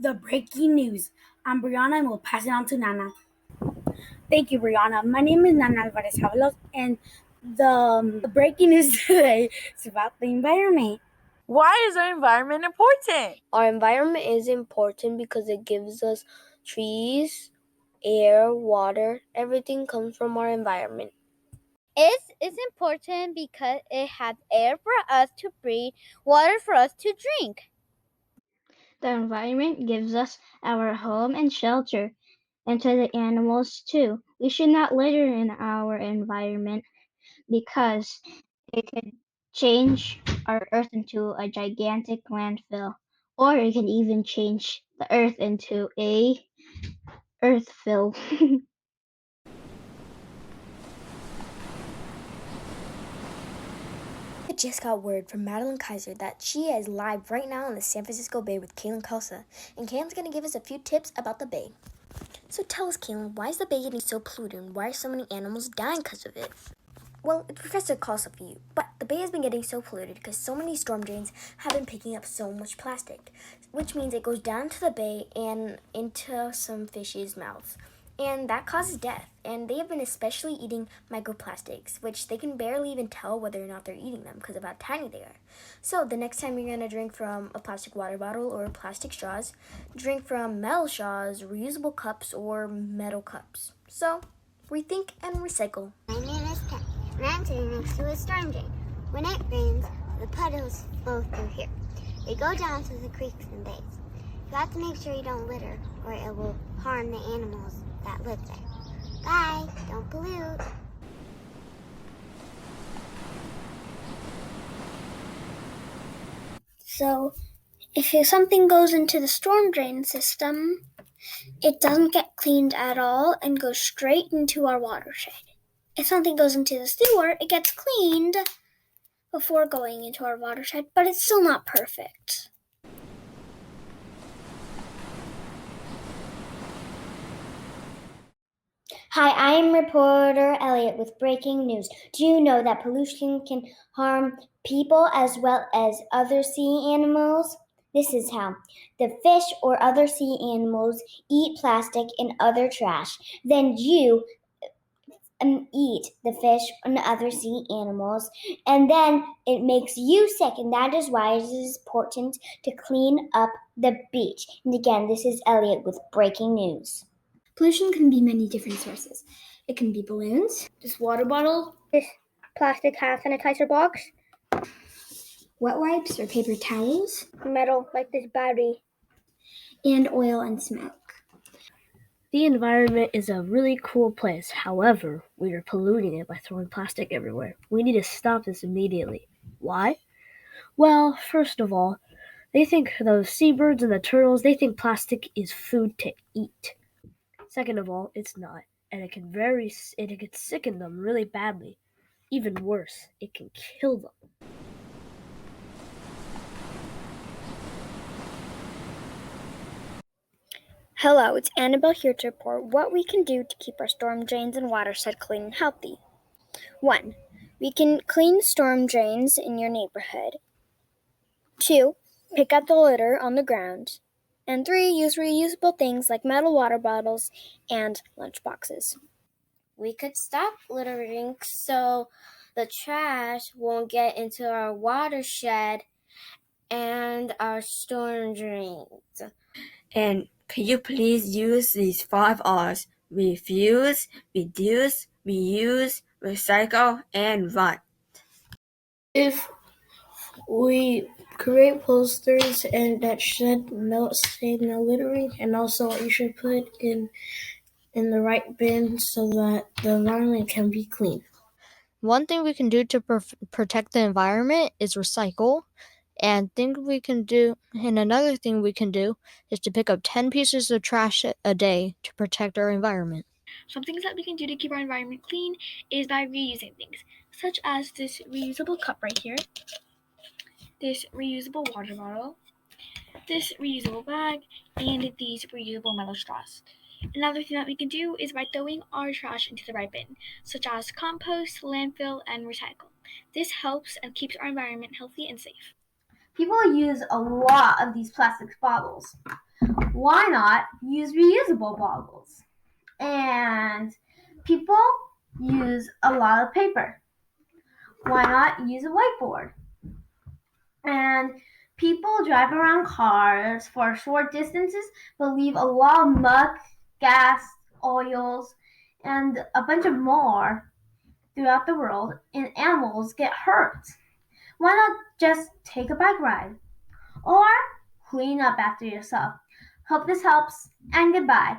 the breaking news. I'm Brianna and we'll pass it on to Nana. Thank you, Brianna. My name is Nana Alvarez Avalos, and the breaking news today is about the environment. Why is our environment important? Our environment is important because it gives us trees, air, water. Everything comes from our environment. It's important because it has air for us to breathe, water for us to drink. The environment gives us our home and shelter, and to the animals too. We should not litter in our environment because it could change our earth into a gigantic landfill, or it can even change the earth into a earthfill. I just got word from Madeline Kaiser that she is live right now in the San Francisco Bay with Kaylin Kelsa, and Kaylin's going to give us a few tips about the bay. So tell us, Kaylin, why is the bay getting so polluted and why are so many animals dying because of it? Well, it's Professor Kelsa for you, but the bay has been getting so polluted because so many storm drains have been picking up so much plastic, which means it goes down to the bay and into some fish's mouths. And that causes death. And they have been especially eating microplastics, which they can barely even tell whether or not they're eating them because of how tiny they are. So the next time you're going to drink from a plastic water bottle or plastic straws, drink from metal straws, reusable cups, or metal cups. So rethink and recycle. My name is Ken, and I'm sitting next to a storm drain. When it rains, the puddles flow through here. They go down to the creeks and bays. You have to make sure you don't litter, or it will harm the animals that live there. Bye, don't pollute. So, if something goes into the storm drain system, it doesn't get cleaned at all and goes straight into our watershed. If something goes into the sewer, it gets cleaned before going into our watershed, but it's still not perfect. Hi, I'm reporter Elliot with breaking news. Do you know that pollution can harm people as well as other sea animals? This is how. The fish or other sea animals eat plastic and other trash. Then you eat the fish and other sea animals, and then it makes you sick, and that is why it is important to clean up the beach. And again, this is Elliot with breaking news. Pollution can be many different sources. It can be balloons, this water bottle, this plastic hand sanitizer box, wet wipes or paper towels, metal like this battery, and oil and smoke. The environment is a really cool place. However, we are polluting it by throwing plastic everywhere. We need to stop this immediately. Why? Well, first of all, they think those seabirds and the turtles, they think plastic is food to eat. Second of all, it's not, and it can sicken them really badly. Even worse, it can kill them. Hello, it's Annabelle here to report what we can do to keep our storm drains and watershed clean and healthy. 1. We can clean storm drains in your neighborhood. 2. Pick up the litter on the ground. And 3. Use reusable things like metal water bottles and lunch boxes. We could stop littering so the trash won't get into our watershed and our storm drains. And could you please use these 5 R's: refuse, reduce, reuse, recycle, and run? If we create posters and that should say no littering, and also you should put in the right bin so that the environment can be clean. One thing we can do to protect the environment is recycle. And another thing we can do is to pick up 10 pieces of trash a day to protect our environment. Some things that we can do to keep our environment clean is by reusing things, such as this reusable cup right here, this reusable water bottle, this reusable bag, and these reusable metal straws. Another thing that we can do is by throwing our trash into the right bin, such as compost, landfill, and recycle. This helps and keeps our environment healthy and safe. People use a lot of these plastic bottles. Why not use reusable bottles? And people use a lot of paper. Why not use a whiteboard? And people drive around cars for short distances but leave a lot of muck, gas, oils, and a bunch of more throughout the world, and animals get hurt. Why not just take a bike ride? Or clean up after yourself. Hope this helps, and goodbye.